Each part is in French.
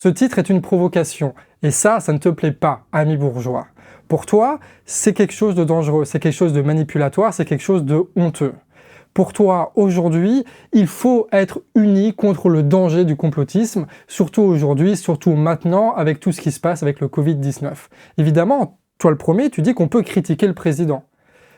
Ce titre est une provocation, et ça ne te plaît pas, ami bourgeois. Pour toi, c'est quelque chose de dangereux, c'est quelque chose de manipulatoire, c'est quelque chose de honteux. Pour toi, aujourd'hui, il faut être uni contre le danger du complotisme, surtout aujourd'hui, surtout maintenant, avec tout ce qui se passe avec le Covid-19. Évidemment, toi le premier, tu dis qu'on peut critiquer le président.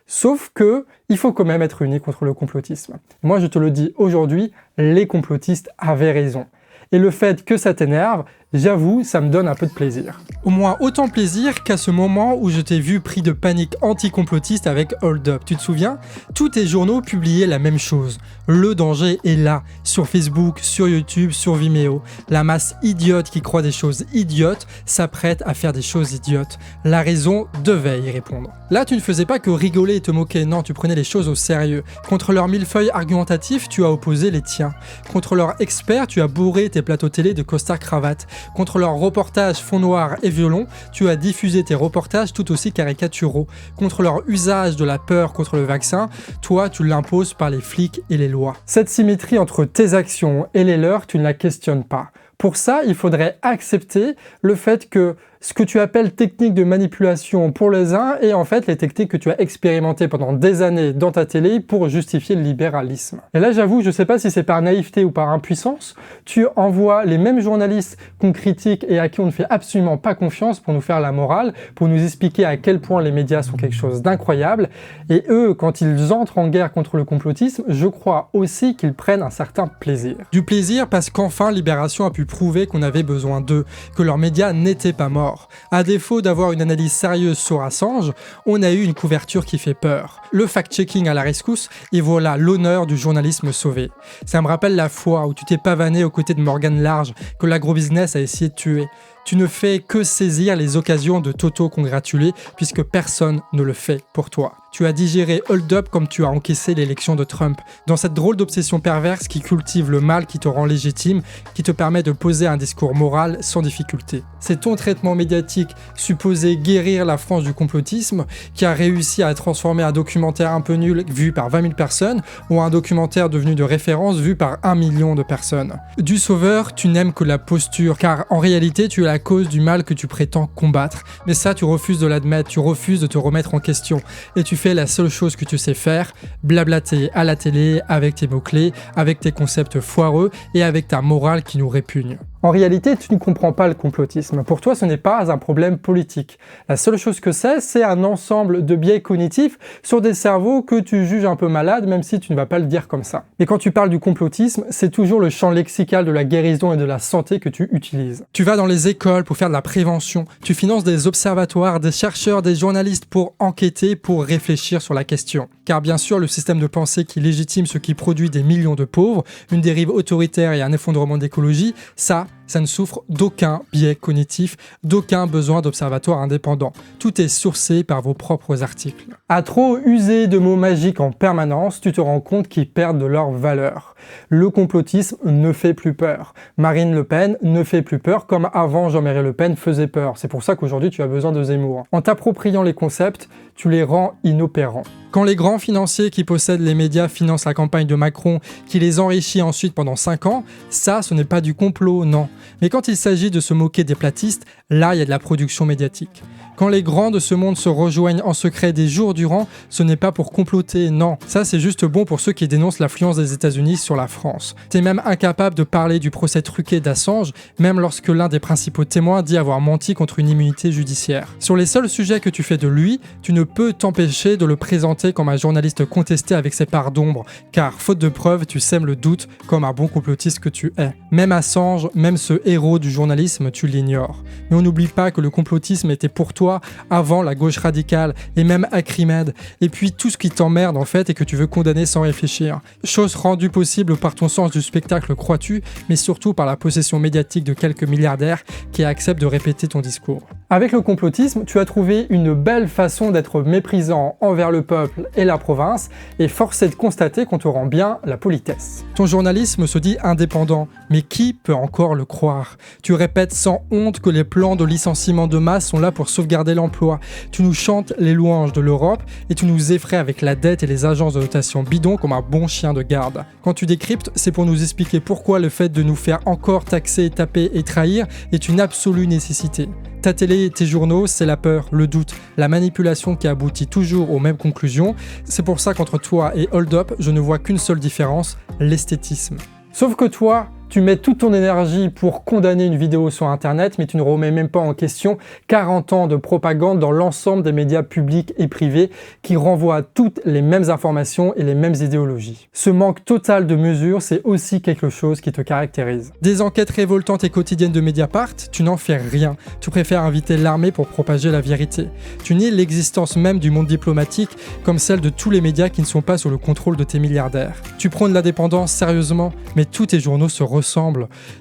Sauf que il faut quand même être uni contre le complotisme. Moi, je te le dis aujourd'hui, les complotistes avaient raison. Et le fait que ça t'énerve, j'avoue, ça me donne un peu de plaisir. Au moins autant plaisir qu'à ce moment où je t'ai vu pris de panique anti-complotiste avec Hold Up. Tu te souviens? Tous tes journaux publiaient la même chose. Le danger est là, sur Facebook, sur YouTube, sur Vimeo. La masse idiote qui croit des choses idiotes s'apprête à faire des choses idiotes. La raison devait y répondre. Là, tu ne faisais pas que rigoler et te moquer, non, tu prenais les choses au sérieux. Contre leurs millefeuilles argumentatifs, tu as opposé les tiens. Contre leurs experts, tu as bourré tes plateaux télé de costard-cravate. Contre leurs reportages fond noir et violon, tu as diffusé tes reportages tout aussi caricaturaux. Contre leur usage de la peur contre le vaccin, toi tu l'imposes par les flics et les lois. Cette symétrie entre tes actions et les leurs, tu ne la questionnes pas. Pour ça, il faudrait accepter le fait que ce que tu appelles techniques de manipulation pour les uns est en fait les techniques que tu as expérimentées pendant des années dans ta télé pour justifier le libéralisme. Et là, j'avoue, je ne sais pas si c'est par naïveté ou par impuissance, tu envoies les mêmes journalistes qu'on critique et à qui on ne fait absolument pas confiance pour nous faire la morale, pour nous expliquer à quel point les médias sont quelque chose d'incroyable. Et eux, quand ils entrent en guerre contre le complotisme, je crois aussi qu'ils prennent un certain plaisir. Du plaisir parce qu'enfin, Libération a pu prouver qu'on avait besoin d'eux, que leurs médias n'étaient pas morts. À défaut d'avoir une analyse sérieuse sur Assange, on a eu une couverture qui fait peur. Le fact-checking à la rescousse, et voilà l'honneur du journalisme sauvé. Ça me rappelle la fois où tu t'es pavané aux côtés de Morgan Large, que l'agrobusiness a essayé de tuer. Tu ne fais que saisir les occasions de t'auto-congratuler puisque personne ne le fait pour toi. Tu as digéré Hold Up comme tu as encaissé l'élection de Trump. Dans cette drôle d'obsession perverse qui cultive le mal qui te rend légitime, qui te permet de poser un discours moral sans difficulté. C'est ton traitement médiatique supposé guérir la France du complotisme qui a réussi à transformer un documentaire un peu nul vu par 20 000 personnes ou un documentaire devenu de référence vu par 1 million de personnes. Du sauveur, tu n'aimes que la posture car en réalité tu es la cause du mal que tu prétends combattre. Mais ça, tu refuses de l'admettre, tu refuses de te remettre en question. Et tu fais la seule chose que tu sais faire, blablater à la télé avec tes mots-clés, avec tes concepts foireux et avec ta morale qui nous répugne. En réalité, tu ne comprends pas le complotisme. Pour toi, ce n'est pas un problème politique. La seule chose que c'est un ensemble de biais cognitifs sur des cerveaux que tu juges un peu malades, même si tu ne vas pas le dire comme ça. Et quand tu parles du complotisme, c'est toujours le champ lexical de la guérison et de la santé que tu utilises. Tu vas dans les écoles pour faire de la prévention, tu finances des observatoires, des chercheurs, des journalistes pour enquêter, pour réfléchir sur la question. Car bien sûr, le système de pensée qui légitime ce qui produit des millions de pauvres, une dérive autoritaire et un effondrement d'écologie, ça ne souffre d'aucun biais cognitif, d'aucun besoin d'observatoire indépendant. Tout est sourcé par vos propres articles. À trop user de mots magiques en permanence, tu te rends compte qu'ils perdent de leur valeur. Le complotisme ne fait plus peur. Marine Le Pen ne fait plus peur comme avant Jean-Marie Le Pen faisait peur. C'est pour ça qu'aujourd'hui tu as besoin de Zemmour. En t'appropriant les concepts, tu les rends inopérants. Quand les grands financiers qui possèdent les médias financent la campagne de Macron, qui les enrichit ensuite pendant 5 ans, ça, ce n'est pas du complot, non. Mais quand il s'agit de se moquer des platistes, là, il y a de la production médiatique. Quand les grands de ce monde se rejoignent en secret des jours durant, ce n'est pas pour comploter, non. Ça, c'est juste bon pour ceux qui dénoncent l'influence des États-Unis sur la France. T'es même incapable de parler du procès truqué d'Assange, même lorsque l'un des principaux témoins dit avoir menti contre une immunité judiciaire. Sur les seuls sujets que tu fais de lui, tu ne peux t'empêcher de le présenter comme un journaliste contesté avec ses parts d'ombre, car faute de preuves, tu sèmes le doute comme un bon complotiste que tu es. Même Assange, même ce héros du journalisme, tu l'ignores. Mais on n'oublie pas que le complotisme était pour toi avant la gauche radicale et même Acrimed, et puis tout ce qui t'emmerde en fait et que tu veux condamner sans réfléchir. Chose rendue possible par ton sens du spectacle, crois-tu, mais surtout par la possession médiatique de quelques milliardaires qui acceptent de répéter ton discours. Avec le complotisme, tu as trouvé une belle façon d'être méprisant envers le peuple et la province, et force est de constater qu'on te rend bien la politesse. Ton journalisme se dit indépendant, mais qui peut encore le croire? Tu répètes sans honte que les plans de licenciement de masse sont là pour sauvegarder l'emploi. Tu nous chantes les louanges de l'Europe et tu nous effraies avec la dette et les agences de notation bidon comme un bon chien de garde. Quand tu décryptes, c'est pour nous expliquer pourquoi le fait de nous faire encore taxer, taper et trahir est une absolue nécessité. Ta télé et tes journaux, c'est la peur, le doute, la manipulation qui aboutit toujours aux mêmes conclusions. C'est pour ça qu'entre toi et Hold Up, je ne vois qu'une seule différence, l'esthétisme. Sauf que toi, tu mets toute ton énergie pour condamner une vidéo sur internet, mais tu ne remets même pas en question 40 ans de propagande dans l'ensemble des médias publics et privés qui renvoient à toutes les mêmes informations et les mêmes idéologies. Ce manque total de mesures, c'est aussi quelque chose qui te caractérise. Des enquêtes révoltantes et quotidiennes de Mediapart, tu n'en fais rien. Tu préfères inviter l'armée pour propager la vérité. Tu nies l'existence même du monde diplomatique comme celle de tous les médias qui ne sont pas sous le contrôle de tes milliardaires. Tu prônes l'indépendance sérieusement, mais tous tes journaux se ressemblent.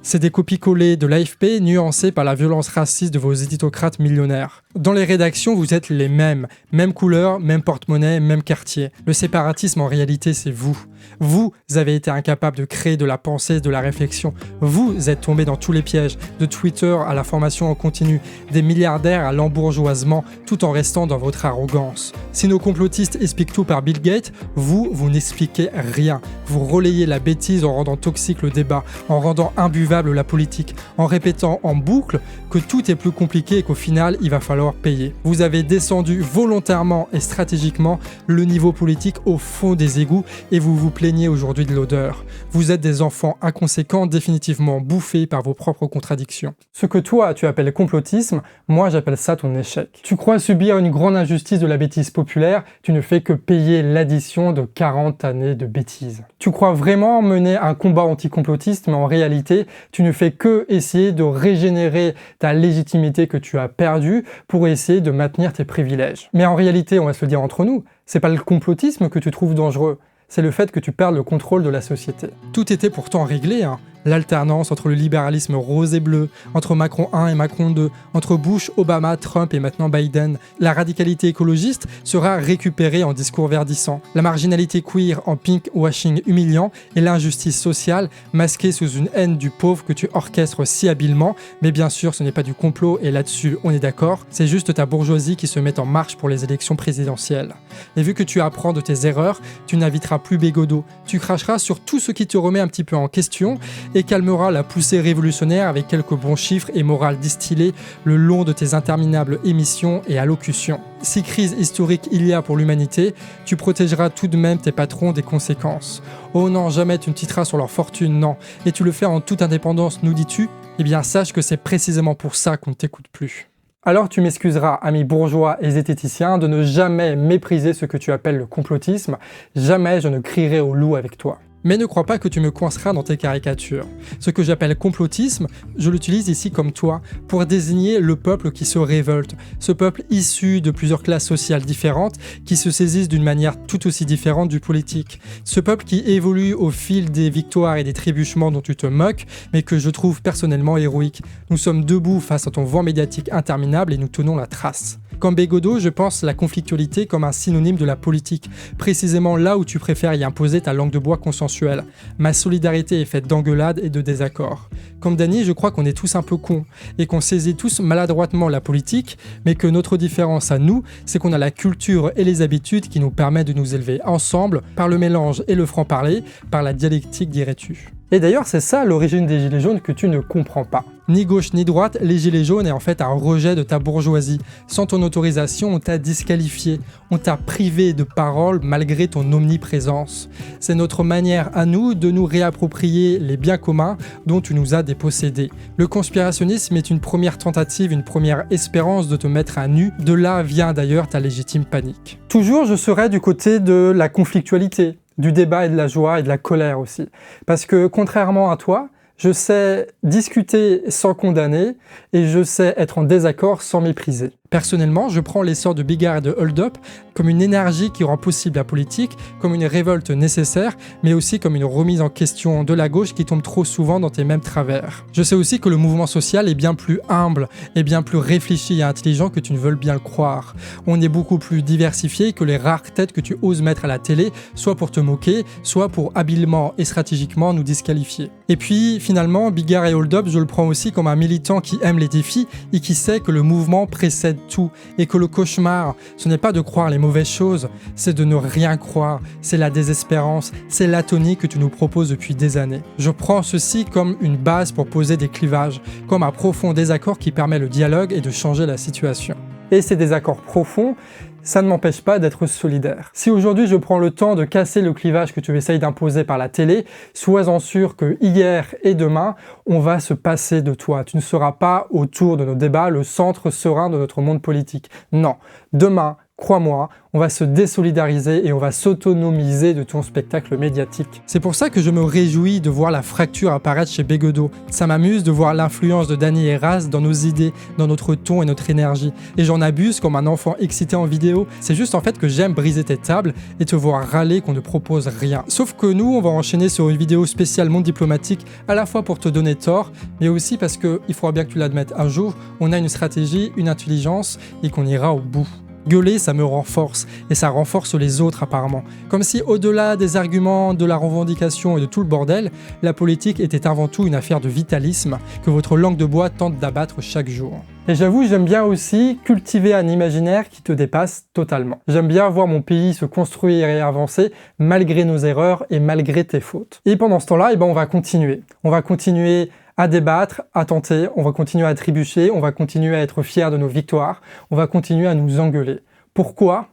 C'est des copies-collées de l'AFP nuancées par la violence raciste de vos éditocrates millionnaires. Dans les rédactions, vous êtes les mêmes. Même couleur, même porte-monnaie, même quartier. Le séparatisme, en réalité, c'est vous. Vous avez été incapable de créer de la pensée, de la réflexion. Vous êtes tombé dans tous les pièges, de Twitter à la formation en continu, des milliardaires à l'embourgeoisement, tout en restant dans votre arrogance. Si nos complotistes expliquent tout par Bill Gates, vous n'expliquez rien. Vous relayez la bêtise en rendant toxique le débat, en rendant imbuvable la politique, en répétant en boucle que tout est plus compliqué et qu'au final, il va falloir payer. Vous avez descendu volontairement et stratégiquement le niveau politique au fond des égouts et vous vous plaignez aujourd'hui de l'odeur. Vous êtes des enfants inconséquents, définitivement bouffés par vos propres contradictions. Ce que toi, tu appelles complotisme, moi j'appelle ça ton échec. Tu crois subir une grande injustice de la bêtise populaire, tu ne fais que payer l'addition de 40 années de bêtises. Tu crois vraiment mener un combat anticomplotiste, mais en réalité, tu ne fais que essayer de régénérer ta légitimité que tu as perdue pour essayer de maintenir tes privilèges. Mais en réalité, on va se le dire entre nous, c'est pas le complotisme que tu trouves dangereux, c'est le fait que tu perdes le contrôle de la société. Tout était pourtant réglé, L'alternance entre le libéralisme rose et bleu, entre Macron 1 et Macron 2, entre Bush, Obama, Trump et maintenant Biden. La radicalité écologiste sera récupérée en discours verdissant, la marginalité queer en pink-washing humiliant et l'injustice sociale masquée sous une haine du pauvre que tu orchestres si habilement. Mais bien sûr, ce n'est pas du complot et là-dessus, on est d'accord, c'est juste ta bourgeoisie qui se met en marche pour les élections présidentielles. Et vu que tu apprends de tes erreurs, tu n'inviteras plus Bégodeau. Tu cracheras sur tout ce qui te remet un petit peu en question et calmera la poussée révolutionnaire avec quelques bons chiffres et morale distillée le long de tes interminables émissions et allocutions. Si crise historique il y a pour l'humanité, tu protégeras tout de même tes patrons des conséquences. Oh non, jamais tu ne titreras sur leur fortune, non. Et tu le fais en toute indépendance, nous dis-tu? Eh bien sache que c'est précisément pour ça qu'on ne t'écoute plus. Alors tu m'excuseras, amis bourgeois et zététiciens, de ne jamais mépriser ce que tu appelles le complotisme. Jamais je ne crierai au loup avec toi. Mais ne crois pas que tu me coinceras dans tes caricatures. Ce que j'appelle complotisme, je l'utilise ici comme toi, pour désigner le peuple qui se révolte, ce peuple issu de plusieurs classes sociales différentes qui se saisissent d'une manière tout aussi différente du politique. Ce peuple qui évolue au fil des victoires et des trébuchements dont tu te moques, mais que je trouve personnellement héroïque. Nous sommes debout face à ton vent médiatique interminable et nous tenons la trace. Comme Bégodeau, je pense la conflictualité comme un synonyme de la politique, précisément là où tu préfères y imposer ta langue de bois consensuelle. Ma solidarité est faite d'engueulades et de désaccords. Comme Dany, je crois qu'on est tous un peu cons, et qu'on saisit tous maladroitement la politique, mais que notre différence à nous, c'est qu'on a la culture et les habitudes qui nous permettent de nous élever ensemble, par le mélange et le franc-parler, par la dialectique dirais-tu. Et d'ailleurs, c'est ça l'origine des Gilets jaunes que tu ne comprends pas. Ni gauche ni droite, les Gilets jaunes est en fait un rejet de ta bourgeoisie. Sans ton autorisation, on t'a disqualifié, on t'a privé de parole malgré ton omniprésence. C'est notre manière à nous de nous réapproprier les biens communs dont tu nous as dépossédés. Le conspirationnisme est une première tentative, une première espérance de te mettre à nu. De là vient d'ailleurs ta légitime panique. Toujours, je serai du côté de la conflictualité, du débat et de la joie et de la colère aussi. Parce que contrairement à toi, je sais discuter sans condamner et je sais être en désaccord sans mépriser. Personnellement, je prends l'essor de Bigard et de Hold Up comme une énergie qui rend possible la politique, comme une révolte nécessaire, mais aussi comme une remise en question de la gauche qui tombe trop souvent dans tes mêmes travers. Je sais aussi que le mouvement social est bien plus humble et bien plus réfléchi et intelligent que tu ne veux bien le croire. On est beaucoup plus diversifié que les rares têtes que tu oses mettre à la télé, soit pour te moquer, soit pour habilement et stratégiquement nous disqualifier. Et puis finalement, Bigard et Hold Up, je le prends aussi comme un militant qui aime les défis et qui sait que le mouvement précède tout et que le cauchemar, ce n'est pas de croire les mauvaises choses, c'est de ne rien croire, c'est la désespérance, c'est l'atonie que tu nous proposes depuis des années. Je prends ceci comme une base pour poser des clivages, comme un profond désaccord qui permet le dialogue et de changer la situation. Et ces désaccords profonds, ça ne m'empêche pas d'être solidaire. Si aujourd'hui je prends le temps de casser le clivage que tu essayes d'imposer par la télé, sois-en sûr que hier et demain, on va se passer de toi. Tu ne seras pas autour de nos débats le centre serein de notre monde politique. Non, demain, crois-moi, on va se désolidariser et on va s'autonomiser de ton spectacle médiatique. C'est pour ça que je me réjouis de voir la fracture apparaître chez Bégodeau. Ça m'amuse de voir l'influence de Dany et Raz dans nos idées, dans notre ton et notre énergie. Et j'en abuse comme un enfant excité en vidéo. C'est juste en fait que j'aime briser tes tables et te voir râler qu'on ne propose rien. Sauf que nous, on va enchaîner sur une vidéo spéciale monde diplomatique, à la fois pour te donner tort, mais aussi parce qu'il faudra bien que tu l'admettes un jour, on a une stratégie, une intelligence et qu'on ira au bout. Gueuler, ça me renforce, et ça renforce les autres apparemment. Comme si au-delà des arguments, de la revendication et de tout le bordel, la politique était avant tout une affaire de vitalisme que votre langue de bois tente d'abattre chaque jour. Et j'avoue, j'aime bien aussi cultiver un imaginaire qui te dépasse totalement. J'aime bien voir mon pays se construire et avancer malgré nos erreurs et malgré tes fautes. Et pendant ce temps-là, on va continuer. On va continuer à débattre, à tenter, on va continuer à trébucher, on va continuer à être fiers de nos victoires, on va continuer à nous engueuler. Pourquoi ?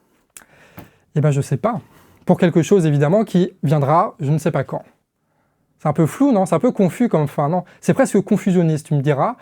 Je sais pas. Pour quelque chose évidemment qui viendra, je ne sais pas quand. C'est un peu flou, non ? C'est un peu confus comme fin, non ? C'est presque confusionniste, tu me diras.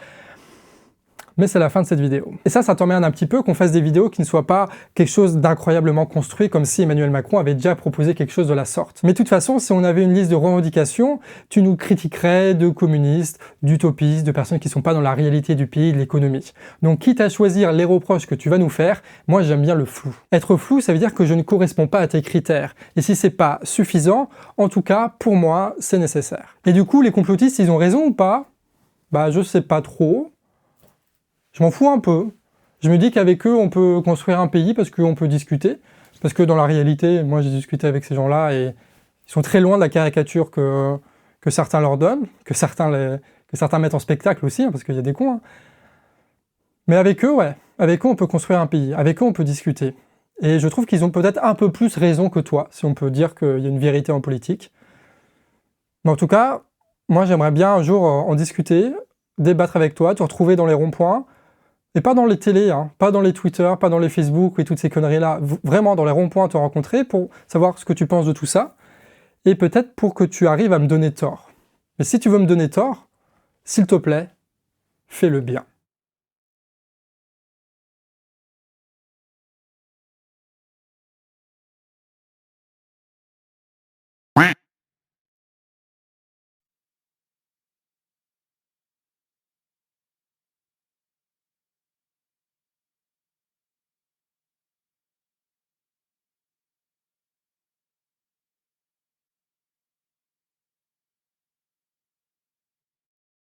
Mais c'est la fin de cette vidéo. Et ça t'emmerde un petit peu qu'on fasse des vidéos qui ne soient pas quelque chose d'incroyablement construit, comme si Emmanuel Macron avait déjà proposé quelque chose de la sorte. Mais de toute façon, si on avait une liste de revendications, tu nous critiquerais de communistes, d'utopistes, de personnes qui ne sont pas dans la réalité du pays, de l'économie. Donc quitte à choisir les reproches que tu vas nous faire, moi j'aime bien le flou. Être flou, ça veut dire que je ne corresponds pas à tes critères. Et si c'est pas suffisant, en tout cas, pour moi, c'est nécessaire. Et du coup, les complotistes, ils ont raison ou pas ? Je sais pas trop. Je m'en fous un peu. Je me dis qu'avec eux, on peut construire un pays parce qu'on peut discuter. Parce que dans la réalité, moi j'ai discuté avec ces gens-là et ils sont très loin de la caricature que certains leur donnent, que certains mettent en spectacle aussi, parce qu'il y a des cons. Mais avec eux, ouais. Avec eux, on peut construire un pays. Avec eux, on peut discuter. Et je trouve qu'ils ont peut-être un peu plus raison que toi, si on peut dire qu'il y a une vérité en politique. Mais en tout cas, moi j'aimerais bien un jour en discuter, débattre avec toi, te retrouver dans les ronds-points. Et pas dans les télés, pas dans les Twitter, pas dans les Facebook et toutes ces conneries-là. Vraiment dans les ronds-points te rencontrer pour savoir ce que tu penses de tout ça. Et peut-être pour que tu arrives à me donner tort. Mais si tu veux me donner tort, s'il te plaît, fais-le bien.